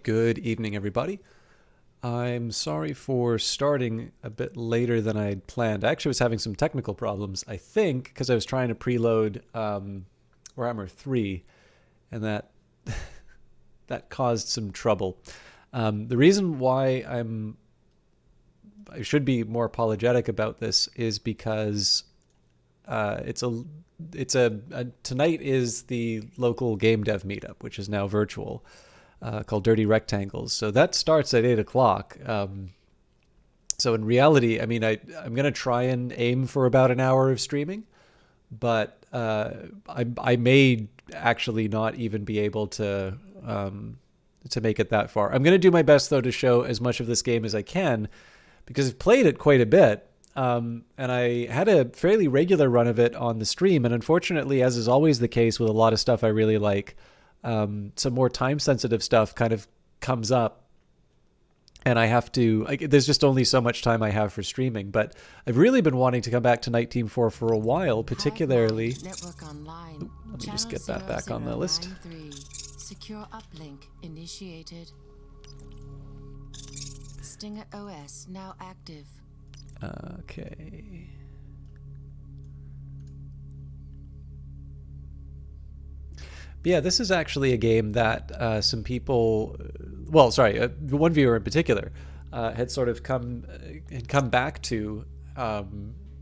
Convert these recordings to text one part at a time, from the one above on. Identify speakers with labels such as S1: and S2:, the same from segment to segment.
S1: Good evening, everybody. I'm sorry for starting a bit later than I'd planned. I actually was having some technical problems, I think, because I was trying to preload Warhammer 3, and that caused some trouble. The reason why I should be more apologetic about this is because tonight is the local game dev meetup, which is now virtual, called Dirty Rectangles. So that starts at 8 o'clock. So in reality, I mean, I'm going to try and aim for about an hour of streaming, but I may actually not even be able to make it that far. I'm going to do my best, though, to show as much of this game as I can, because I've played it quite a bit. And I had a fairly regular run of it on the stream. And unfortunately, as is always the case with a lot of stuff I really like, some more time-sensitive stuff kind of comes up. And I have to, there's just only so much time I have for streaming. But I've really been wanting to come back to Nite Team 4 for a while, particularly. Let me just get that back on the list.
S2: Secure uplink initiated. Stinger OS now active.
S1: Okay. But yeah, this is actually a game that some people, one viewer in particular, had sort of come back to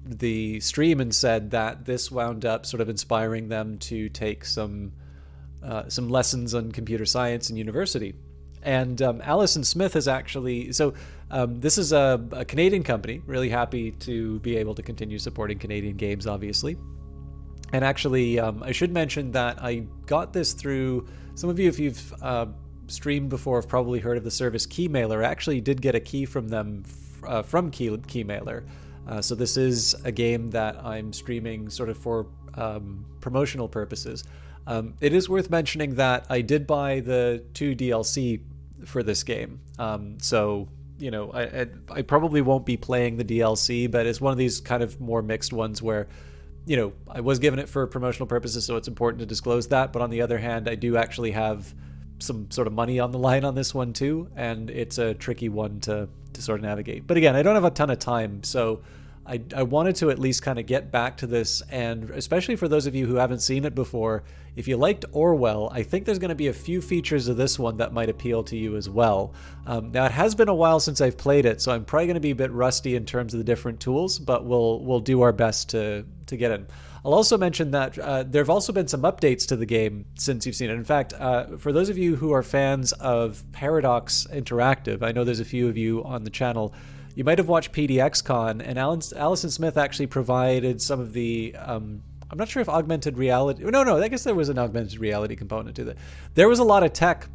S1: the stream and said that this wound up sort of inspiring them to take some lessons on computer science in university. And Alison Smith is actually, this is a Canadian company, really happy to be able to continue supporting Canadian games, obviously. And actually, I should mention that I got this through, some of you, if you've streamed before, have probably heard of the service Keymailer. I actually did get a key from them from Keymailer. So this is a game that I'm streaming sort of for promotional purposes. It is worth mentioning that I did buy the 2 DLC for this game. So, you know, I probably won't be playing the DLC, but it's one of these kind of more mixed ones where, you know, I was given it for promotional purposes, so it's important to disclose that. But on the other hand, I do actually have some sort of money on the line on this one too, and it's a tricky one to sort of navigate. But again, I don't have a ton of time, so I wanted to at least kind of get back to this, and especially for those of you who haven't seen it before, if you liked Orwell, I think there's going to be a few features of this one that might appeal to you as well. Now, it has been a while since I've played it, so I'm probably going to be a bit rusty in terms of the different tools, but we'll do our best to get in. I'll also mention that there have also been some updates to the game since you've seen it. In fact, for those of you who are fans of Paradox Interactive, I know there's a few of you on the channel, you might have watched PDXCon, and Alison Smith actually provided some of the, I'm not sure if augmented reality, no, I guess there was an augmented reality component to that. There was a lot of tech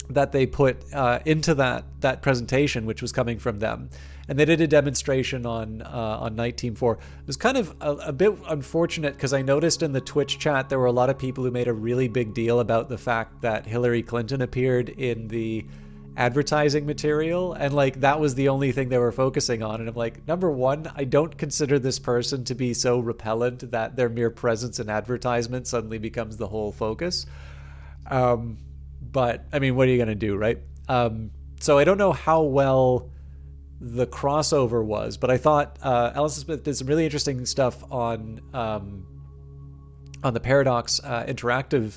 S1: that they put into that presentation, which was coming from them. And they did a demonstration on Nite Team 4. It was kind of a bit unfortunate because I noticed in the Twitch chat there were a lot of people who made a really big deal about the fact that Hillary Clinton appeared in the advertising material, and like that was the only thing they were focusing on. And I'm like, number one, I don't consider this person to be so repellent that their mere presence in advertisement suddenly becomes the whole focus. But I mean, what are you gonna do, right? So I don't know how well the crossover was, but I thought Alison Smith did some really interesting stuff on the Paradox Interactive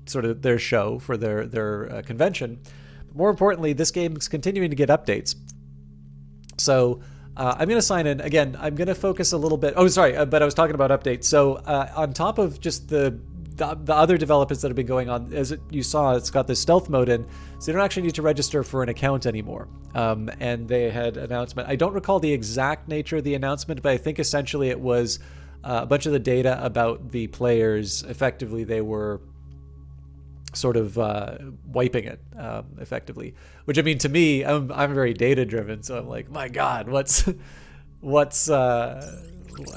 S1: sort of their show for their convention. But more importantly, this game is continuing to get updates. So I'm going to sign in. Again, I'm going to focus a little bit... but I was talking about updates. So on top of just the other developments that have been going on, you saw, it's got this stealth mode in, so you don't actually need to register for an account anymore. And they had an announcement. I don't recall the exact nature of the announcement, but I think essentially it was a bunch of the data about the players. Effectively, they were sort of wiping it effectively, which, I mean, to me, I'm very data driven, so I'm like, my God,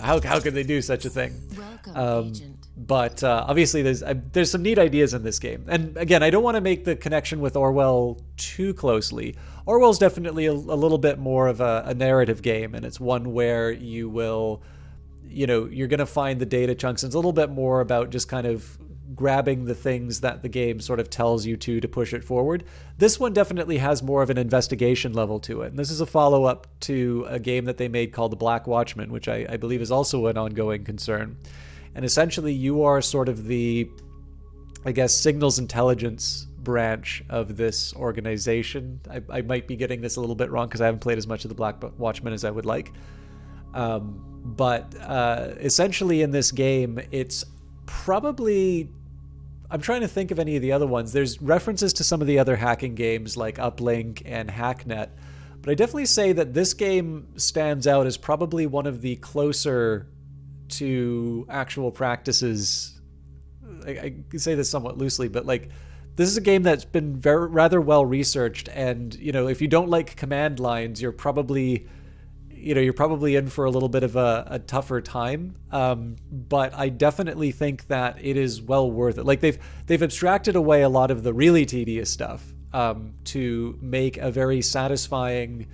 S1: how could they do such a thing?
S2: Welcome, agent.
S1: But obviously there's some neat ideas in this game. And again, I don't want to make the connection with Orwell too closely. Orwell's definitely a little bit more of a narrative game, and it's one where you will, you're going to find the data chunks. It's a little bit more about just kind of grabbing the things that the game sort of tells you to push it forward. This one definitely has more of an investigation level to it. And this is a follow-up to a game that they made called The Black Watchman, which I believe is also an ongoing concern. And essentially you are sort of the, I guess, signals intelligence branch of this organization. I might be getting this a little bit wrong because I haven't played as much of The Black Watchman as I would like. But essentially in this game, it's probably, I'm trying to think of any of the other ones. There's references to some of the other hacking games like Uplink and Hacknet, but I definitely say that this game stands out as probably one of the closer to actual practices. I say this somewhat loosely, but like, this is a game that's been rather well researched, and if you don't like command lines, you're probably in for a little bit of a tougher time. But I definitely think that it is well worth it. Like they've abstracted away a lot of the really tedious stuff to make a very satisfying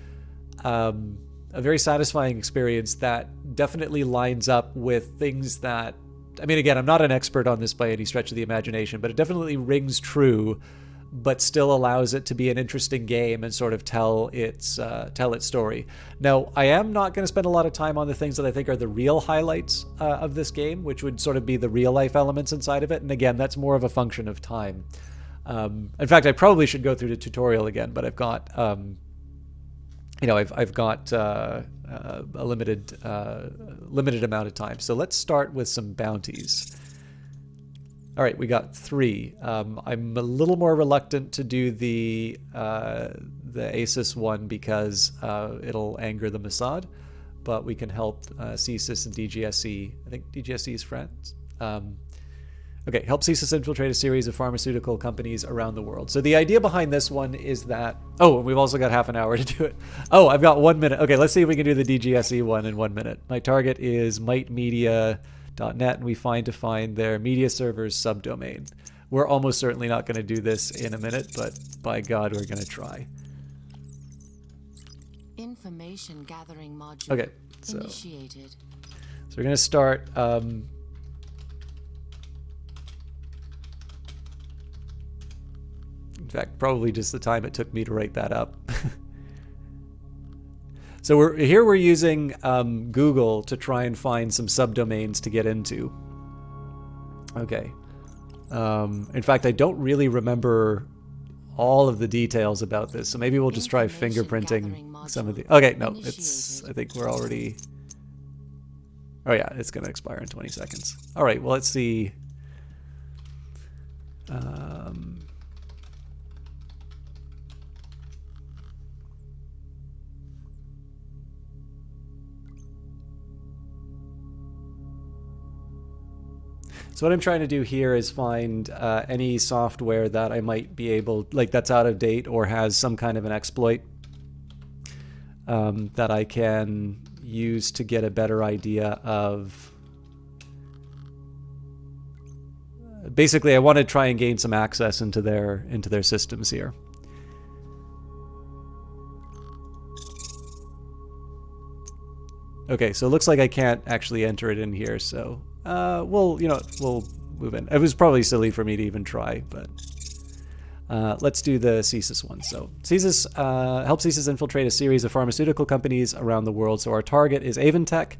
S1: experience that definitely lines up with things that, I mean, again, I'm not an expert on this by any stretch of the imagination, but it definitely rings true, but still allows it to be an interesting game and sort of tell its story. Now, I am not going to spend a lot of time on the things that I think are the real highlights of this game, which would sort of be the real life elements inside of it. And again, that's more of a function of time. In fact, I probably should go through the tutorial again, but I've got, I've got a limited amount of time. So let's start with some bounties. All right, we got 3. I'm a little more reluctant to do the ASIS one because it'll anger the Mossad, but we can help CSIS and DGSE. I think DGSE is France. Okay, help CSIS infiltrate a series of pharmaceutical companies around the world. So the idea behind this one is that, oh, we've also got half an hour to do it. Oh, I've got 1 minute. Okay, let's see if we can do the DGSE one in 1 minute. My target is mitemedia.net, and we find their media servers subdomain. We're almost certainly not going to do this in a minute, but by God, we're going to try.
S2: Information gathering module
S1: Okay, so
S2: initiated.
S1: So we're going to start. In fact, probably just the time it took me to write that up. So we're using Google to try and find some subdomains to get into. Okay. In fact, I don't really remember all of the details about this, so maybe we'll just try fingerprinting some of the. Okay, no, it's. I think we're already. Oh yeah, it's going to expire in 20 seconds. All right, well let's see. So what I'm trying to do here is find any software that I might be able, like that's out of date or has some kind of an exploit that I can use to get a better idea of. Basically, I want to try and gain some access into their systems here. Okay, so it looks like I can't actually enter it in here, so we'll move in. It was probably silly for me to even try, but let's do the CSIS one. So CSIS helps CSIS infiltrate a series of pharmaceutical companies around the world. So our target is Avantech,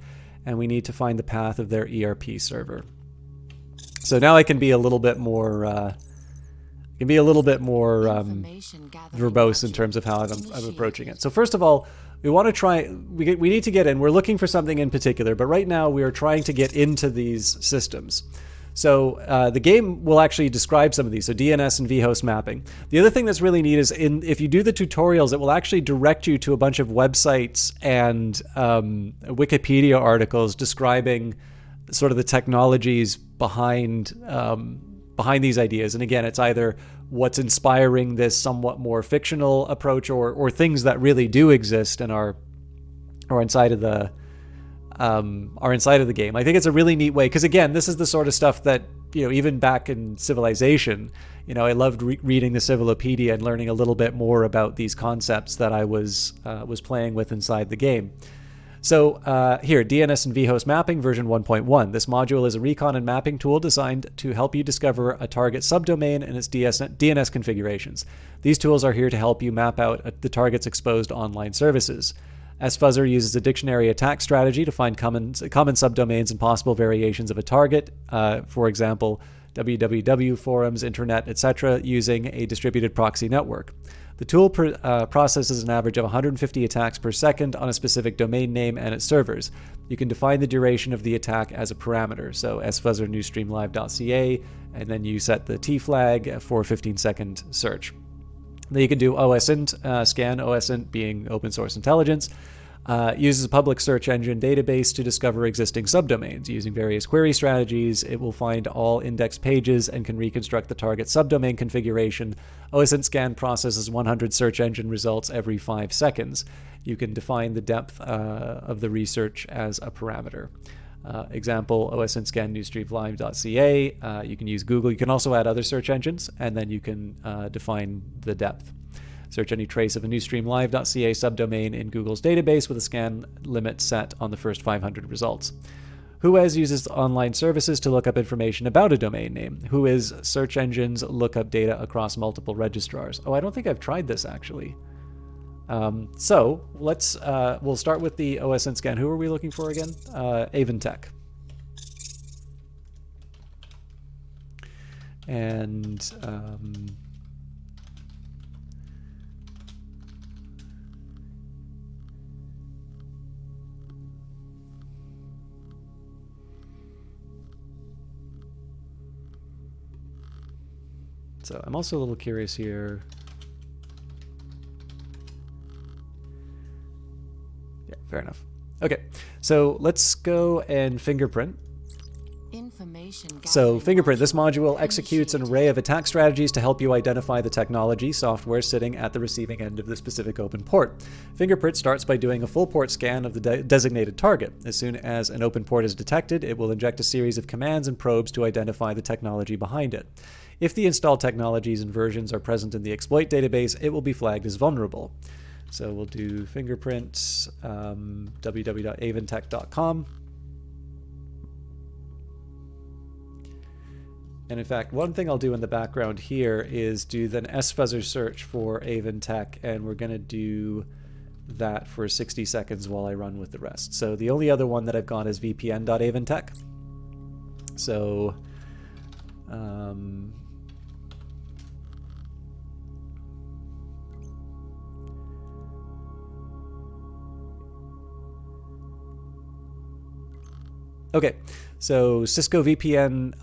S1: and we need to find the path of their ERP server. So now I can be a little bit more verbose in terms of how I'm approaching it. So first of all, we want to try. We need to get in. We're looking for something in particular, but right now we are trying to get into these systems. So the game will actually describe some of these. So DNS and vhost mapping. The other thing that's really neat is if you do the tutorials, it will actually direct you to a bunch of websites and Wikipedia articles describing sort of the technologies behind these ideas. And again, it's either what's inspiring this somewhat more fictional approach or things that really do exist and are inside of the game. I think it's a really neat way, because again, this is the sort of stuff that, even back in Civilization, I loved reading the Civilopedia and learning a little bit more about these concepts that I was playing with inside the game. So here, DNS and vhost mapping version 1.1. This module is a recon and mapping tool designed to help you discover a target subdomain and its DNS configurations. These tools are here to help you map out the target's exposed online services. SFuzzer uses a dictionary attack strategy to find common subdomains and possible variations of a target. For example, www, forums, internet, etc., using a distributed proxy network. The tool processes an average of 150 attacks per second on a specific domain name and its servers. You can define the duration of the attack as a parameter, so sfuzzer newsstreamlive.ca, and then you set the T flag for 15-second search. Then you can do OSINT scan, OSINT being open source intelligence. Uses a public search engine database to discover existing subdomains. Using various query strategies, it will find all indexed pages and can reconstruct the target subdomain configuration. OSINT scan processes 100 search engine results every 5 seconds. You can define the depth of the research as a parameter. Example, OSINT scan newsstreamlive.ca. You can use Google. You can also add other search engines, and then you can define the depth. Search any trace of a newsstreamlive.ca subdomain in Google's database with a scan limit set on the first 500 results. Whois uses online services to look up information about a domain name. Whois search engines look up data across multiple registrars. Oh, I don't think I've tried this actually. So we'll start with the OSINT scan. Who are we looking for again? Aventech. And so I'm also a little curious here. Yeah, fair enough. Okay, so let's go and fingerprint. So fingerprint, this module executes an array of attack strategies to help you identify the technology software sitting at the receiving end of the specific open port. Fingerprint starts by doing a full port scan of the designated target. As soon as an open port is detected, it will inject a series of commands and probes to identify the technology behind it. If the installed technologies and versions are present in the exploit database, it will be flagged as vulnerable. So we'll do fingerprint, www.aventech.com. And in fact, one thing I'll do in the background here is do an sfuzzer search for Aventech, and we're going to do that for 60 seconds while I run with the rest. So the only other one that I've got is vpn.aventech. So okay, so Cisco VPN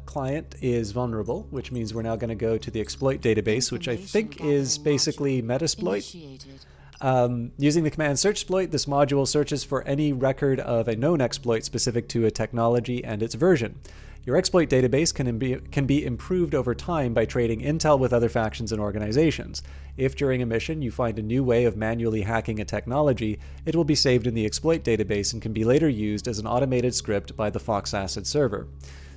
S1: client is vulnerable, which means we're now going to go to the exploit database, which I think is basically Metasploit. Using the command searchsploit, this module searches for any record of a known exploit specific to a technology and its version. Your exploit database can be improved over time by trading intel with other factions and organizations. If during a mission you find a new way of manually hacking a technology, it will be saved in the exploit database and can be later used as an automated script by the Fox Acid server.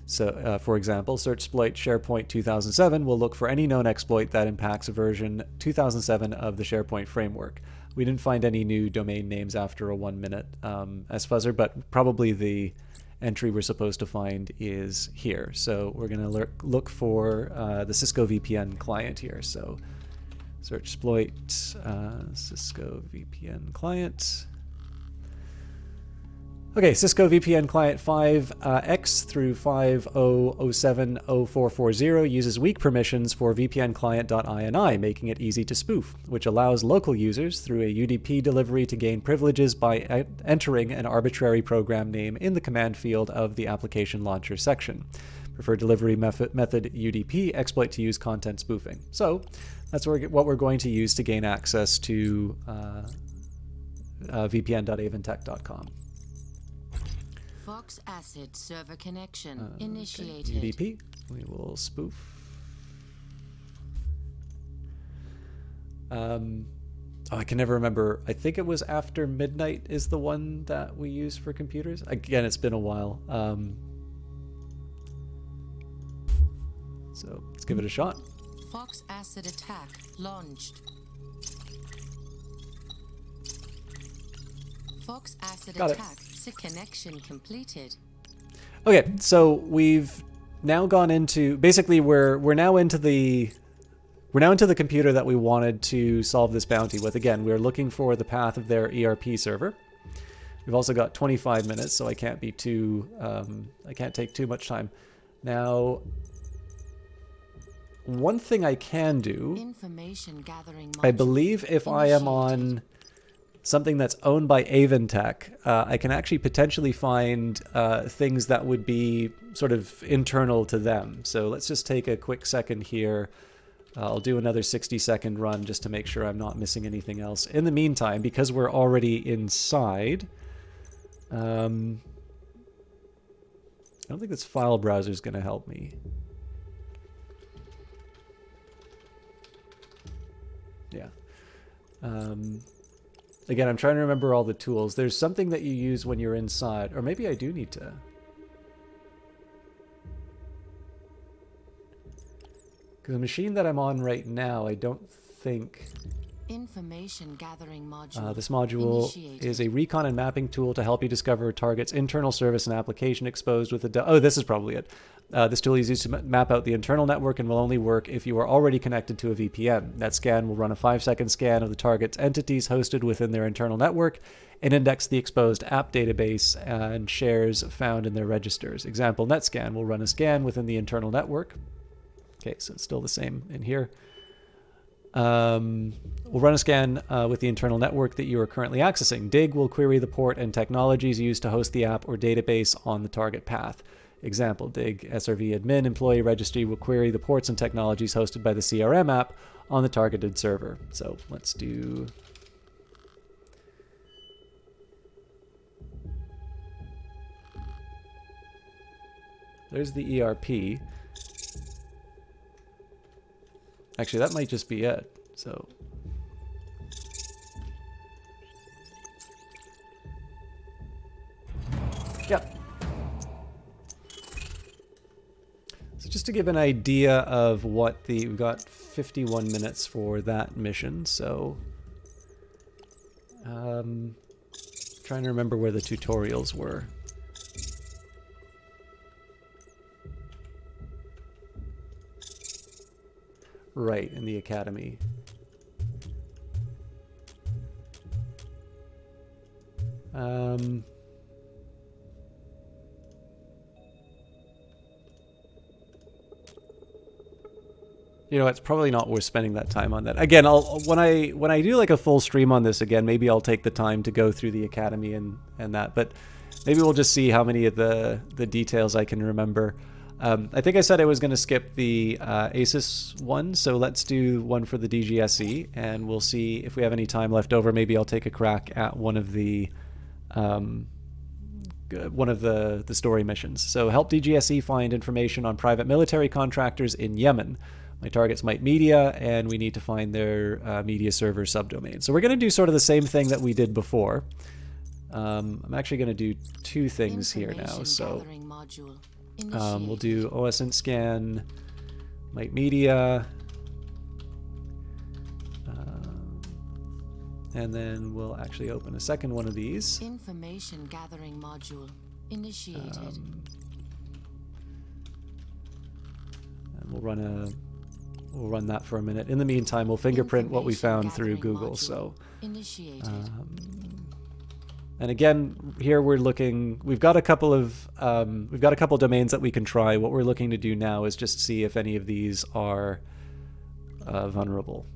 S1: So, for example, searchsploit SharePoint 2007 will look for any known exploit that impacts version 2007 of the SharePoint framework. We didn't find any new domain names after a 1 minute sfuzzer, but probably the entry we're supposed to find is here. So we're going to look for the Cisco VPN client here. So searchsploit Cisco VPN client. Okay, Cisco VPN client 5X through 50070440 uses weak permissions for vpnclient.ini, making it easy to spoof, which allows local users through a UDP delivery to gain privileges by entering an arbitrary program name in the command field of the application launcher section. Preferred delivery method UDP, exploit to use content spoofing. So that's what we're going to use to gain access to vpn.aventech.com.
S2: Fox Acid server connection initiated.
S1: Okay, UDP. We will spoof. Oh, I can never remember. I think it was After Midnight is the one that we use for computers. Again, it's been a while. So let's give it a shot.
S2: Fox Acid attack launched. Fox acid
S1: Got it.
S2: attack. Connection completed.
S1: Okay, so we've now gone into basically we're now into the computer that we wanted to solve this bounty with. Again, we're looking for the path of their ERP server. We've also got 25 minutes, so I can't be too I can't take too much time. Now, one thing I can do,
S2: Information gathering
S1: I
S2: module
S1: believe if I am on something that's owned by Aventech, I can actually potentially find things that would be sort of internal to them. So let's just take a quick second here. I'll do another 60-second run just to make sure I'm not missing anything else. In the meantime, because we're already inside, I don't think this file browser is going to help me. Yeah. Again, I'm trying to remember all the tools. There's something that you use when you're inside. Or maybe I do need to. Because the machine that I'm on right now, I don't think...
S2: Information gathering module.
S1: This module is a recon and mapping tool to help you discover a target's internal service and application exposed with a... Oh, this is probably it. This tool is used to map out the internal network and will only work if you are already connected to a VPN. That scan will run a 5-second scan of the target's entities hosted within their internal network and index the exposed app database and shares found in their registers. Example, NetScan will run a scan within the internal network. Okay, so it's still the same in here. We'll run a scan with the internal network that you are currently accessing. Dig will query the port and technologies used to host the app or database on the target path. Example, Dig SRV admin employee registry will query the ports and technologies hosted by the CRM app on the targeted server. So let's do... There's the ERP. Actually, that might just be it. So... Yep. So just to give an idea of what the... We've got 51 minutes for that mission, so... trying to remember where the tutorials were. Right, in the academy. You know, it's probably not worth spending that time on that. Again, when I do like a full stream on this again, maybe I'll take the time to go through the academy and that. But maybe we'll just see how many of the details I can remember. I think I said I was going to skip the ASUS one, so let's do one for the DGSE, and we'll see if we have any time left over. Maybe I'll take a crack at one of the story missions. So help DGSE find information on private military contractors in Yemen. My target's Might Media, and we need to find their media server subdomain. So we're going to do sort of the same thing that we did before. I'm actually going to do two things here now. So we'll do OSINT scan, Might Media, and then we'll actually open a second one of these.
S2: Information gathering module initiated.
S1: And we'll run that for a minute. In the meantime, we'll fingerprint what we found through Google. So, and again, here we're looking. We've got a couple domains that we can try. What we're looking to do now is just see if any of these are vulnerable.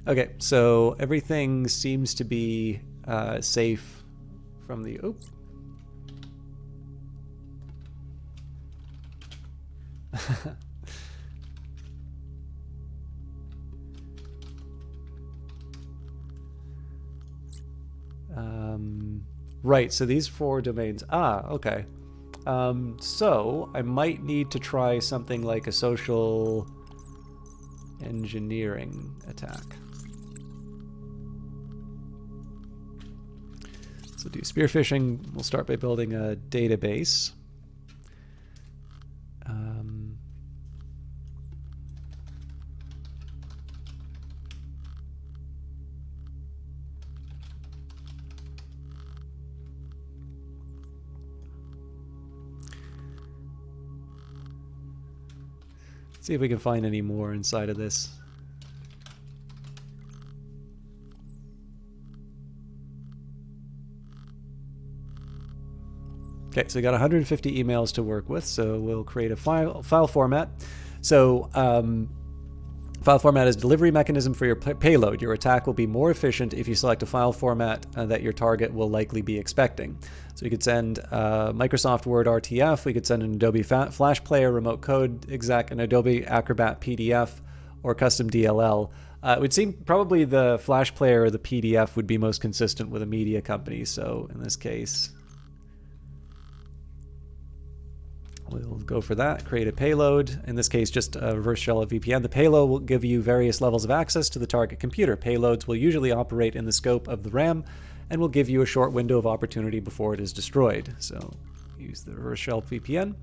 S1: Okay, so everything seems to be safe from the... Oh. Right, so these 4 domains. Ah, okay. So I might need to try something like a social engineering attack. So do spear phishing. We'll start by building a database. See if we can find any more inside of this. Okay, so we got 150 emails to work with, so we'll create a file format. So file format is delivery mechanism for your payload. Your attack will be more efficient if you select a file format that your target will likely be expecting. So we could send Microsoft Word RTF, we could send an Adobe Flash Player, remote code exec, an Adobe Acrobat PDF, or custom DLL. It would seem probably the Flash Player or the PDF would be most consistent with a media company. So in this case, we'll go for that, create a payload. In this case, just a reverse shell of VPN. The payload will give you various levels of access to the target computer. Payloads will usually operate in the scope of the RAM and will give you a short window of opportunity before it is destroyed. So use the reverse shell VPN.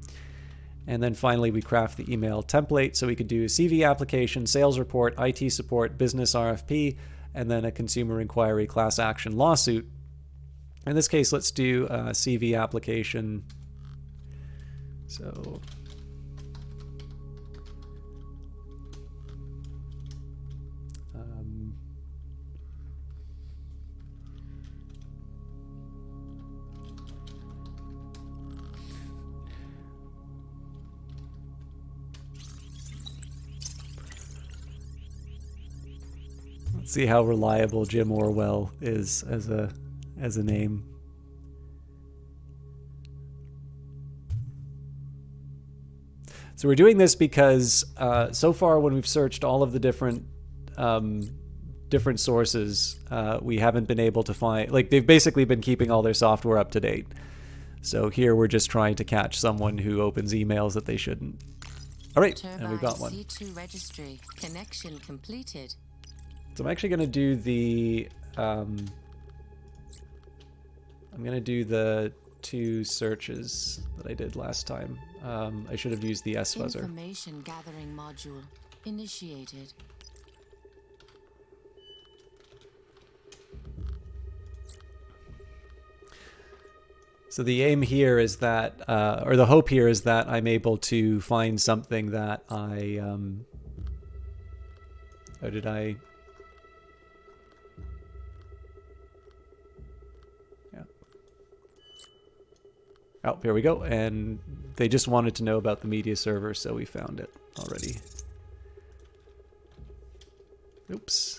S1: And then finally, we craft the email template. So we could do CV application, sales report, IT support, business RFP, and then a consumer inquiry class action lawsuit. In this case, let's do a CV application. So let's see how reliable Jim Orwell is as a name. So we're doing this because so far when we've searched all of the different sources, we haven't been able to find, like, they've basically been keeping all their software up to date. So here we're just trying to catch someone who opens emails that they shouldn't. All right, and we've got one.
S2: C2 registry connection completed.
S1: So I'm actually going to do the two searches that I did last time. I should have used the S-fuzzer.
S2: Information gathering module initiated.
S1: So the aim here is that, or the hope here is that I'm able to find something that I, how did I? Yeah. Oh, here we go. And they just wanted to know about the media server, so we found it already. Oops.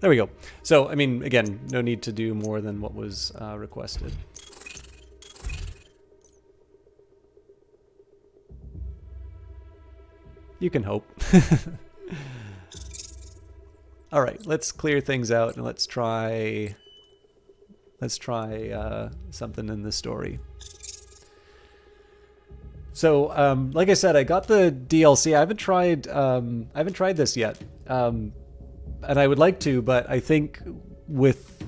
S1: There we go. So, I mean, again, no need to do more than what was requested. You can hope. All right, let's clear things out and let's try something in the story. So, like I said, I got the DLC. I haven't tried this yet. And I would like to, but I think with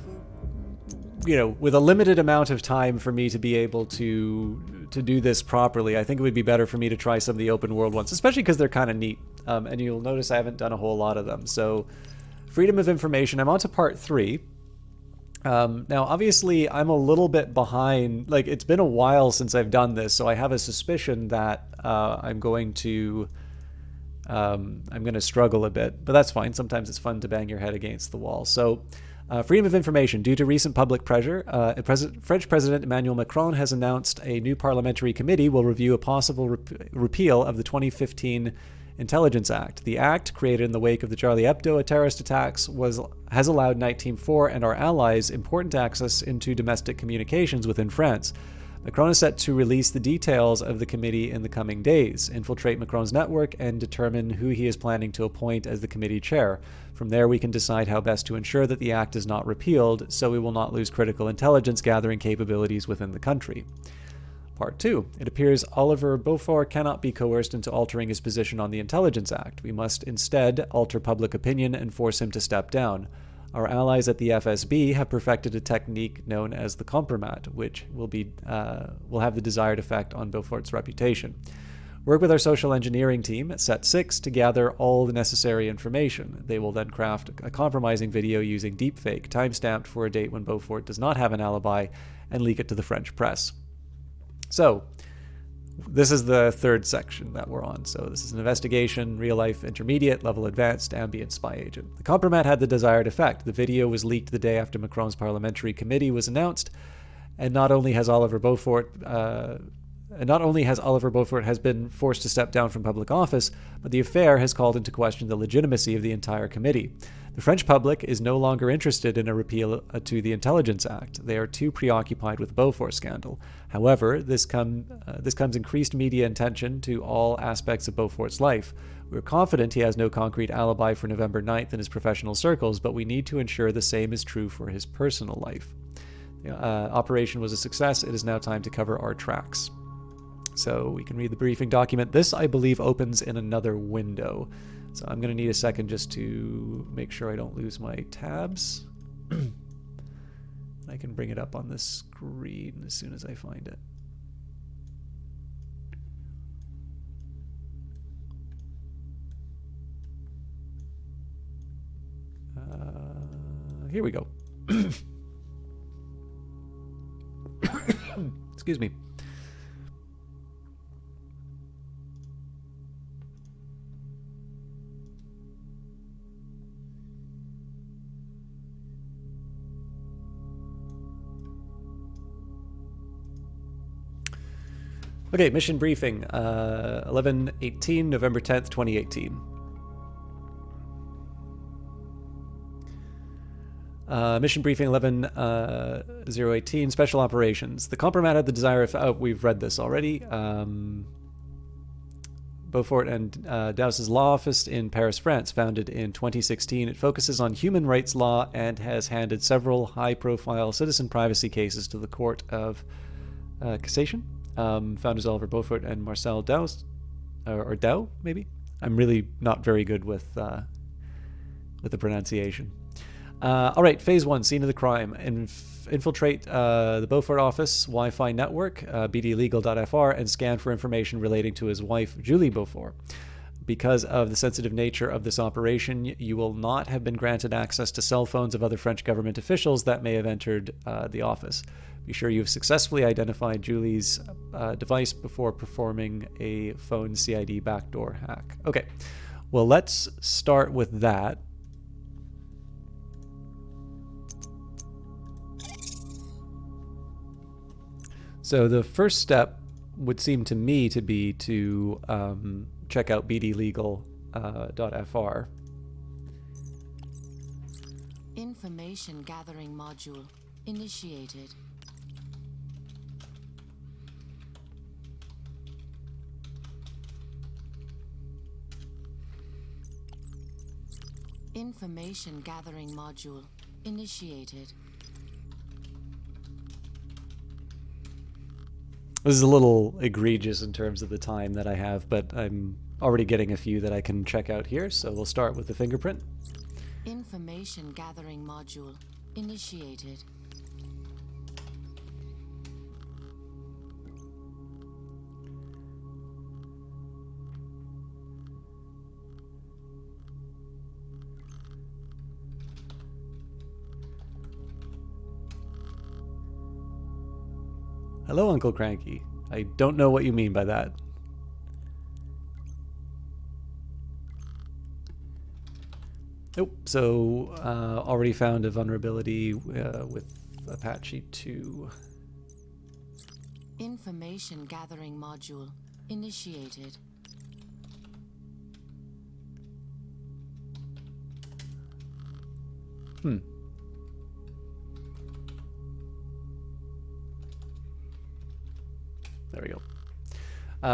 S1: a limited amount of time for me to be able to do this properly, I think it would be better for me to try some of the open world ones, especially because they're kind of neat. And you'll notice I haven't done a whole lot of them. So freedom of information, I'm on to part 3. Now, obviously, I'm a little bit behind. Like, it's been a while since I've done this, so I have a suspicion that I'm going to struggle a bit, but that's fine. Sometimes it's fun to bang your head against the wall. So, freedom of information. Due to recent public pressure, French President Emmanuel Macron has announced a new parliamentary committee will review a possible repeal of the 2015 Intelligence Act. The act, created in the wake of the Charlie Hebdo terrorist attacks, has allowed Nite Team 4 and our allies important access into domestic communications within France. Macron is set to release the details of the committee in the coming days, infiltrate Macron's network, and determine who he is planning to appoint as the committee chair. From there, we can decide how best to ensure that the act is not repealed, so we will not lose critical intelligence gathering capabilities within the country. Part 2. It appears Oliver Beaufort cannot be coerced into altering his position on the Intelligence Act. We must instead alter public opinion and force him to step down. Our allies at the FSB have perfected a technique known as the compromat, which will have the desired effect on Beaufort's reputation. Work with our social engineering team at Set 6 to gather all the necessary information. They will then craft a compromising video using deepfake, time-stamped for a date when Beaufort does not have an alibi, and leak it to the French press. So, this is the third section that we're on. So this is an investigation, real-life, intermediate, level advanced, ambient spy agent. The compromat had the desired effect. The video was leaked the day after Macron's parliamentary committee was announced, and not only has Oliver Beaufort has been forced to step down from public office, but the affair has called into question the legitimacy of the entire committee. The French public is no longer interested in a repeal to the Intelligence Act. They are too preoccupied with the Beaufort scandal. However, this comes increased media attention to all aspects of Beaufort's life. We're confident he has no concrete alibi for November 9th in his professional circles, but we need to ensure the same is true for his personal life. Operation was a success. It is now time to cover our tracks. So we can read the briefing document. This, I believe, opens in another window. So I'm going to need a second just to make sure I don't lose my tabs. I can bring it up on the screen as soon as I find it. Here we go. Excuse me. Okay, mission briefing, 11/18, November 10th, 2018. Mission briefing 11/018, special operations. The compromat had the desire of... Oh, we've read this already. Beaufort and Daus's law office in Paris, France, founded in 2016. It focuses on human rights law and has handed several high-profile citizen privacy cases to the Court of Cassation. Founders Oliver Beaufort and Marcel Daus, or Dau, maybe? I'm really not very good with the pronunciation. All right, phase 1, scene of the crime. Infiltrate the Beaufort office Wi-Fi network, bdlegal.fr, and scan for information relating to his wife, Julie Beaufort. Because of the sensitive nature of this operation, you will not have been granted access to cell phones of other French government officials that may have entered the office. Be sure you've successfully identified Julie's device before performing a phone CID backdoor hack. Okay, well, let's start with that. So the first step would seem to me to be to check out bdlegal.fr.
S2: Information gathering module initiated. Information gathering module initiated.
S1: This is a little egregious in terms of the time that I have, but I'm already getting a few that I can check out here, so we'll start with the fingerprint.
S2: Information gathering module initiated.
S1: Hello, Uncle Cranky. I don't know what you mean by that. Nope. So, already found a vulnerability with Apache 2.
S2: Information gathering module initiated.
S1: There we go.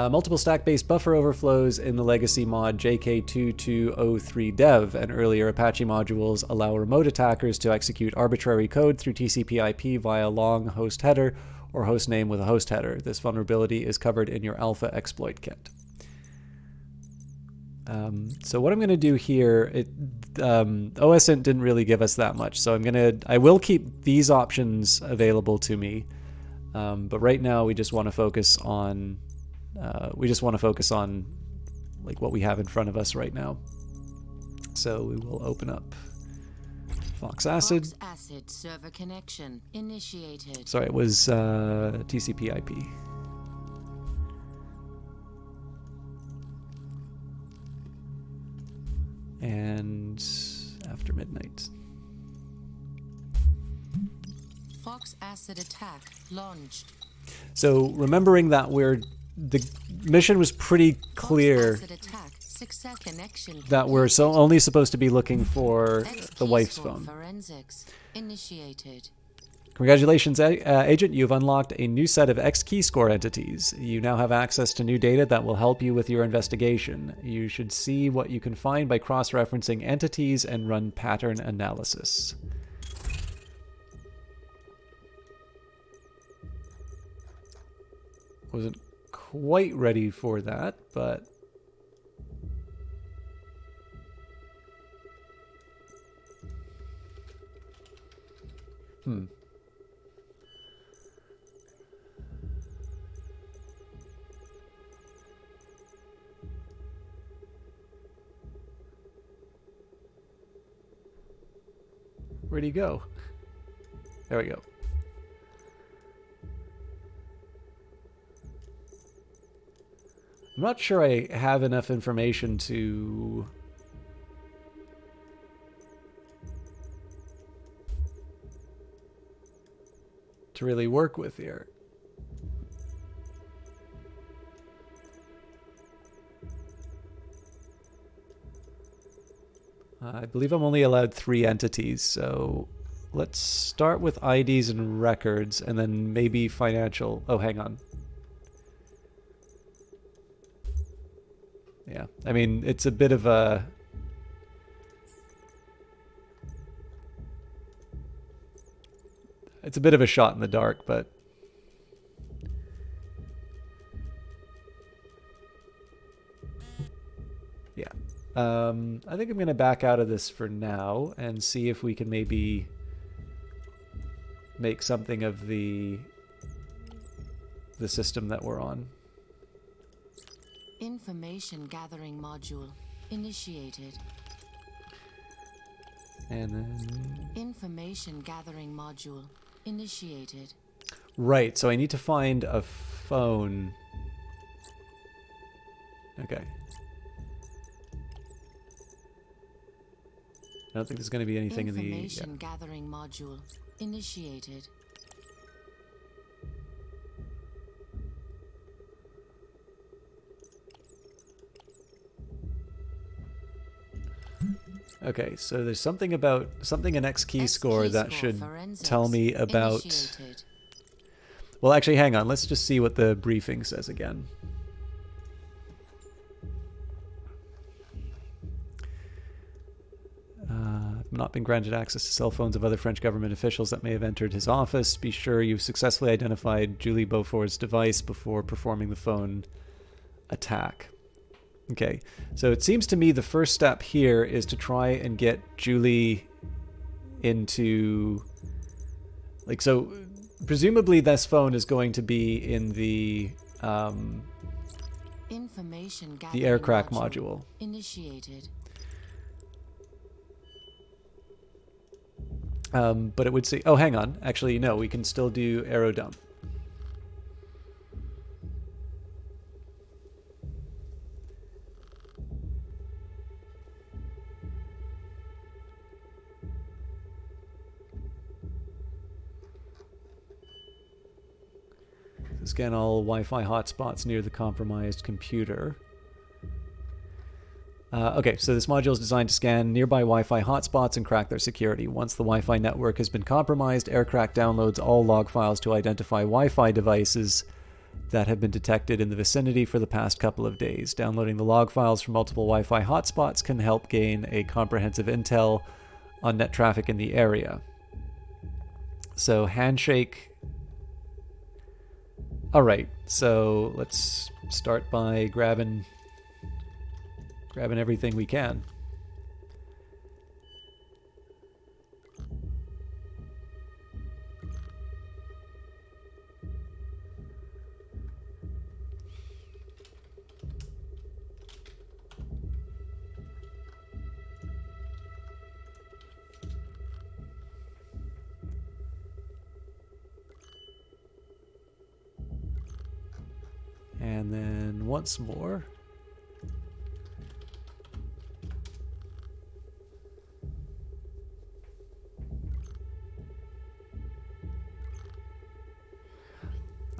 S1: Multiple stack-based buffer overflows in the legacy mod JK2203 dev and earlier Apache modules allow remote attackers to execute arbitrary code through TCP/IP via long host header or host name with a host header. This vulnerability is covered in your alpha exploit kit. So what I'm going to do here, OSINT didn't really give us that much, so I will keep these options available to me, but right now we just want to focus on like what we have in front of us right now. So we will open up Fox Acid.
S2: Fox Acid server connection initiated.
S1: Sorry, it was TCP/IP. And after midnight.
S2: Fox Acid attack launched.
S1: So remembering that the mission was pretty clear that we're only supposed to be looking for the wife's phone.
S2: Forensics initiated.
S1: Congratulations, Agent. You've unlocked a new set of X-key score entities. You now have access to new data that will help you with your investigation. You should see what you can find by cross-referencing entities and run pattern analysis. Wasn't quite ready for that, but... Where'd he go? There we go. I'm not sure I have enough information to really work with here. I believe I'm only allowed 3 entities, so let's start with IDs and records, and then maybe financial... Oh, hang on. Yeah, I mean, it's a bit of a... It's a bit of a shot in the dark, but... Yeah. I think I'm going to back out of this for now and see if we can maybe make something of the system that we're on.
S2: Information gathering module initiated.
S1: And then...
S2: Information gathering module initiated.
S1: Right, so I need to find a phone. Okay. I don't think there's going to be anything in the...
S2: Information gathering module initiated.
S1: Okay, so there's something in X-key score that should tell me about...
S2: Initiated.
S1: Well, actually, hang on. Let's just see what the briefing says again. Not been granted access to cell phones of other French government officials that may have entered his office. Be sure you've successfully identified Julie Beaufort's device before performing the phone attack. Okay, so it seems to me the first step here is to try and get Julie into... Like, so presumably this phone is going to be in the air crack module.
S2: Initiated.
S1: But it would say, oh, hang on. Actually, no, we can still do arrow dump. Scan all Wi-Fi hotspots near the compromised computer. Okay, so this module is designed to scan nearby Wi-Fi hotspots and crack their security. Once the Wi-Fi network has been compromised, AirCrack downloads all log files to identify Wi-Fi devices that have been detected in the vicinity for the past couple of days. Downloading the log files from multiple Wi-Fi hotspots can help gain a comprehensive intel on net traffic in the area. So handshake. All right, so let's start by grabbing everything we can. And then once more.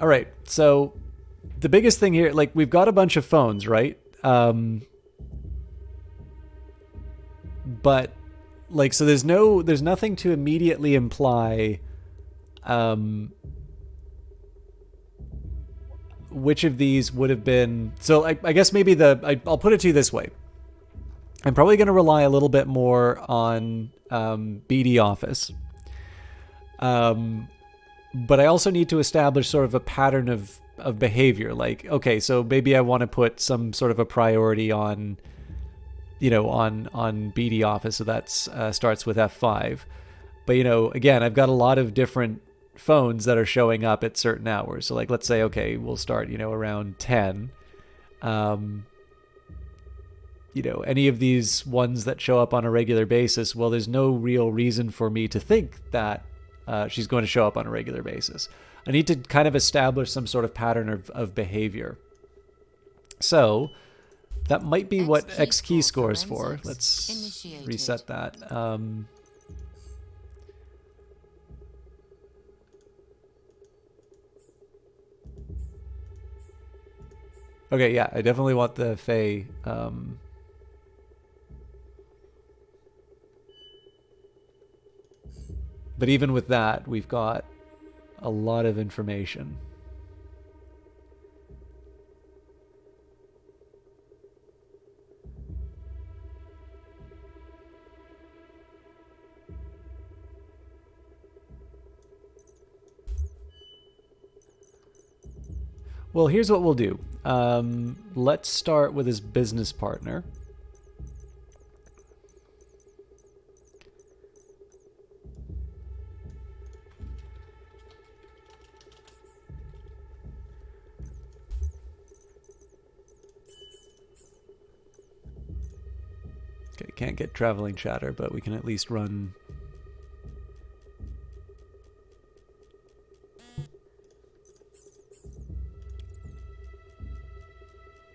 S1: All right, so the biggest thing here, like we've got a bunch of phones, right? But like, so there's nothing to immediately imply which of these would have been. So I guess maybe I'll put it to you this way. I'm probably going to rely a little bit more on BD Office. But I also need to establish sort of a pattern of behavior. Like, okay, so maybe I want to put some sort of a priority on, on BD Office. So that's starts with F5. But, again, I've got a lot of different phones that are showing up at certain hours. So like, let's say, okay, we'll start, around 10. Any of these ones that show up on a regular basis, well, there's no real reason for me to think that she's going to show up on a regular basis. I need to kind of establish some sort of pattern of behavior. So that might be what X key score is for. Let's reset that. Okay, yeah, I definitely want the Fae. But even with that, we've got a lot of information. Well, here's what we'll do. Let's start with his business partner. Okay, can't get traveling chatter, but we can at least run.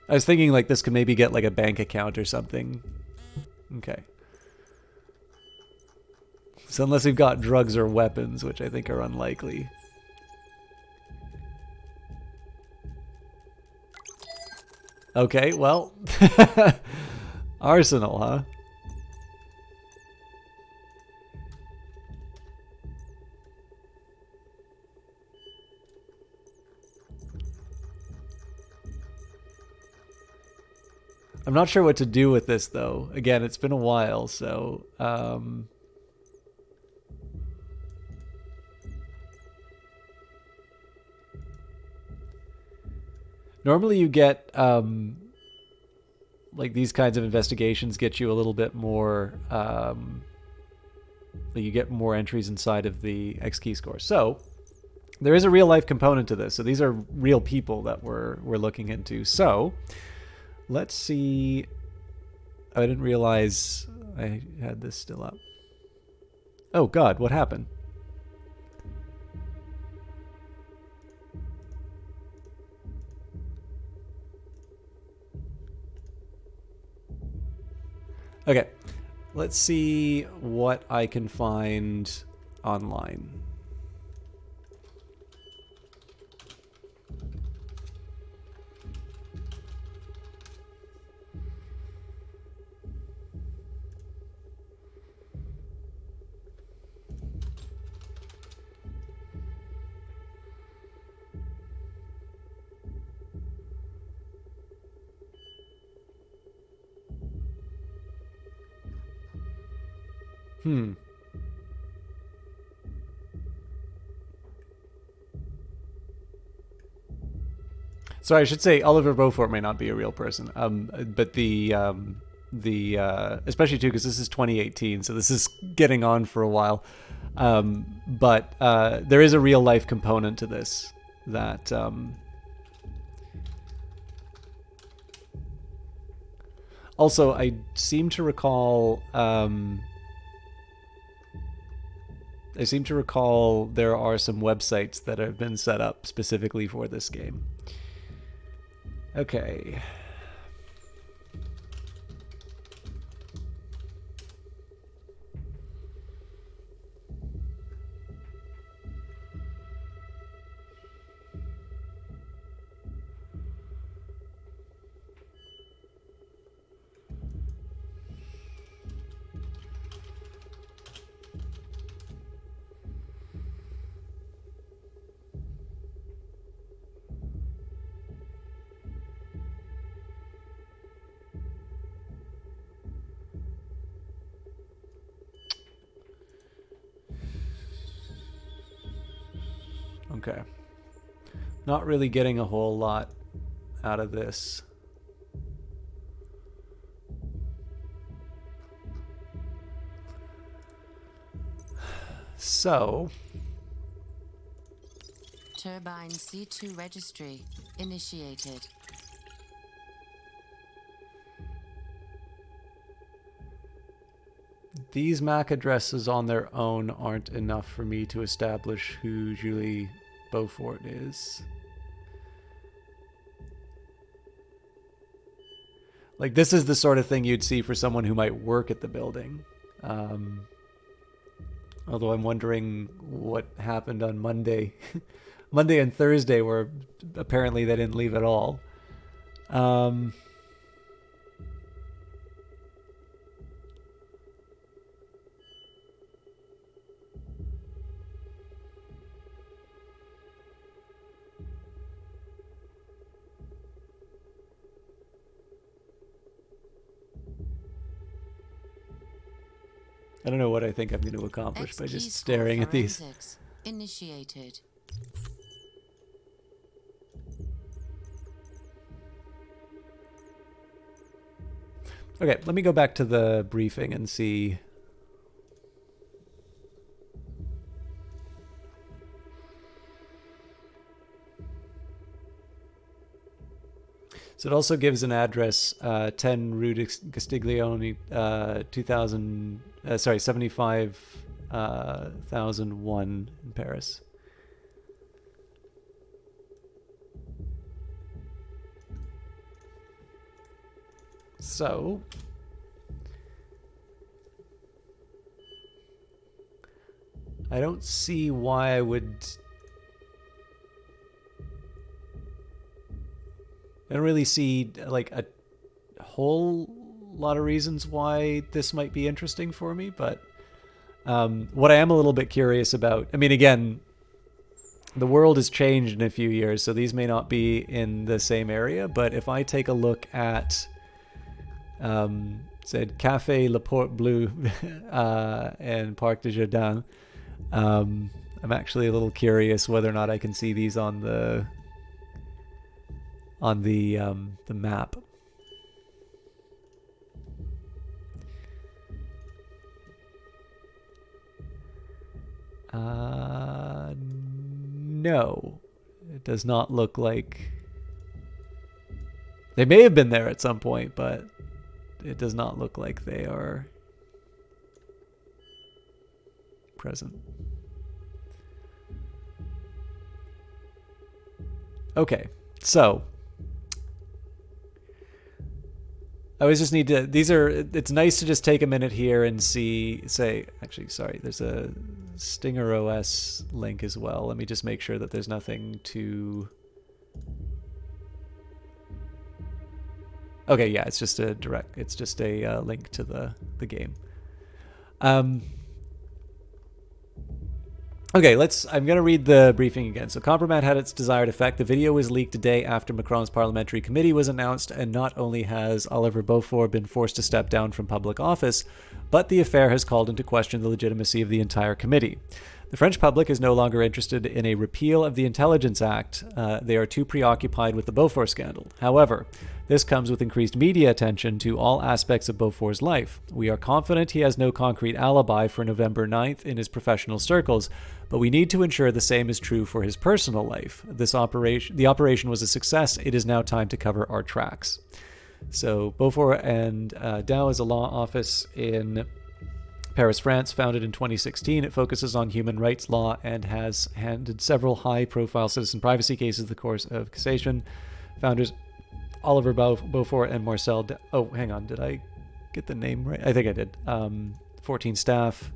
S1: I was thinking like this could maybe get like a bank account or something. Okay. So unless we've got drugs or weapons, which I think are unlikely. Okay, well. Arsenal, huh? I'm not sure what to do with this, though. Again, it's been a while, so... Normally you get... like, these kinds of investigations get you a little bit more... you get more entries inside of the X key score. So, there is a real-life component to this. So these are real people that we're looking into. So... Let's see. I didn't realize I had this still up. Oh God, what happened? Okay, let's see what I can find online. Hmm. Sorry, I should say Oliver Beaufort may not be a real person. But the especially too because this is 2018, so this is getting on for a while. But there is a real life component to this that also I seem to recall. I seem to recall there are some websites that have been set up specifically for this game. Okay. Okay. Not really getting a whole lot out of this. So,
S2: Turbine C2 registry initiated.
S1: these MAC addresses on their own aren't enough for me to establish who Julie Beaufort is. Like, this is the sort of thing you'd see for someone who might work at the building. Although I'm wondering what happened on Monday. Monday and Thursday, where apparently they didn't leave at all. I don't know what I think I'm going to accomplish by just staring at these.
S2: Initiated.
S1: Okay, let me go back to the briefing and see. So it also gives an address, 10 Rue de Castiglione, 2000, 75,001 in Paris. So, I don't see why I would. I don't really see like a whole lot of reasons why this might be interesting for me, but what I am a little bit curious about, I mean, again, the world has changed in a few years, so these may not be in the same area, but if I take a look at, said Café Le Port Bleu and Parc de Jardin, I'm actually a little curious whether or not I can see these on the map. No, it does not look like. They may have been there at some point, but it does not look like they are present. Okay, so I always just need to, it's nice to just take a minute here and actually, sorry, there's a Stinger OS link as well. Let me just make sure that there's nothing to, okay, yeah, it's just a link to the game. Okay, I'm going to read the briefing again. So, Compromat had its desired effect. The video was leaked a day after Macron's parliamentary committee was announced, and not only has Oliver Beaufort been forced to step down from public office, but the affair has called into question the legitimacy of the entire committee. The French public is no longer interested in a repeal of the Intelligence Act. They are too preoccupied with the Beaufort scandal. However, this comes with increased media attention to all aspects of Beaufort's life. We are confident he has no concrete alibi for November 9th in his professional circles, but we need to ensure the same is true for his personal life. The operation was a success. It is now time to cover our tracks. So Beaufort and Dow is a law office in Paris, France, founded in 2016. It focuses on human rights law and has handled several high-profile citizen privacy cases in the course of cassation. Founders Oliver Beaufort and Marcel. Oh, hang on. Did I get the name right? I think I did. 14 staff.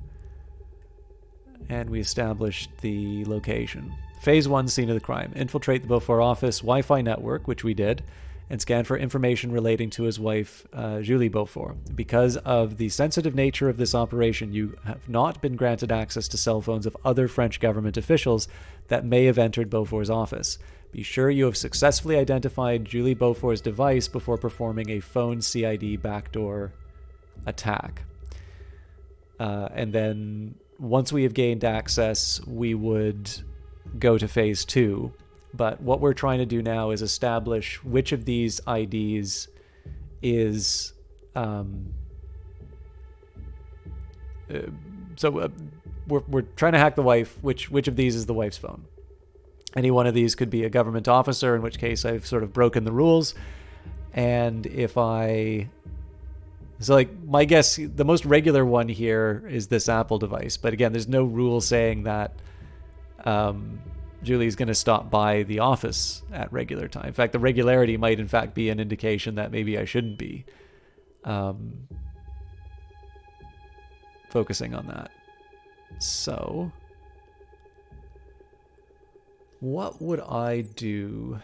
S1: And we established the location. Phase 1, scene of the crime. Infiltrate the Beaufort office Wi-Fi network, which we did, and scan for information relating to his wife, Julie Beaufort. Because of the sensitive nature of this operation, you have not been granted access to cell phones of other French government officials that may have entered Beaufort's office. Be sure you have successfully identified Julie Beaufort's device before performing a phone CID backdoor attack. And then once we have gained access, we would go to phase 2. But what we're trying to do now is establish which of these IDs is... we're trying to hack the wife. Which of these is the wife's phone? Any one of these could be a government officer, in which case I've sort of broken the rules. And if I... So, like, my guess, the most regular one here is this Apple device. But again, there's no rule saying that Julie's going to stop by the office at regular time. In fact, the regularity might, in fact, be an indication that maybe I shouldn't be focusing on that. So, what would I do?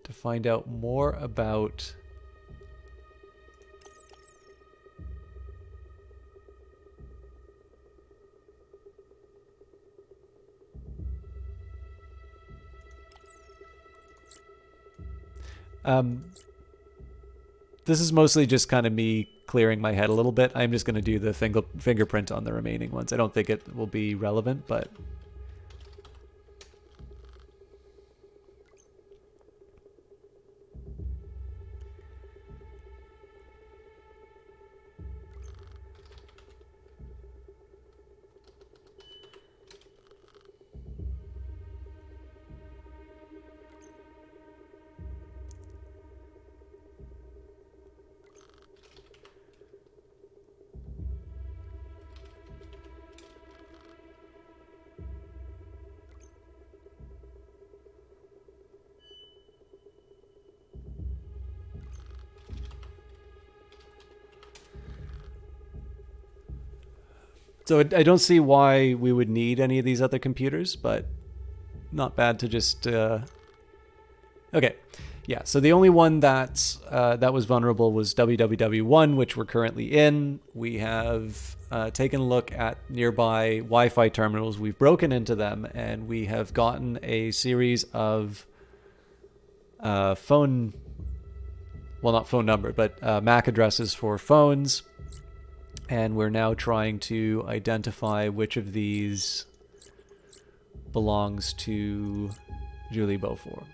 S1: To find out more about this is mostly just kind of me clearing my head a little bit. I'm just going to do the fingerprint on the remaining ones. I don't think it will be relevant, but... So I don't see why we would need any of these other computers, but not bad to just... Okay, yeah, so the only one that was vulnerable was www1, which we're currently in. We have taken a look at nearby Wi-Fi terminals. We've broken into them, and we have gotten a series of phone... Well, not phone number, but MAC addresses for phones. And we're now trying to identify which of these belongs to Julie Beaufort.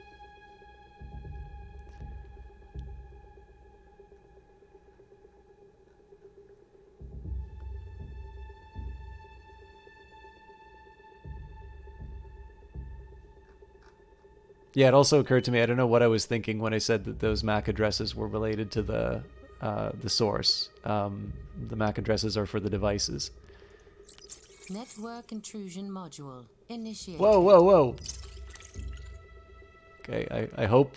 S1: Yeah, it also occurred to me, I don't know what I was thinking when I said that those MAC addresses were related to the source. The MAC addresses are for the devices.
S2: Network intrusion module initiated.
S1: Whoa, whoa, whoa. Okay, I hope.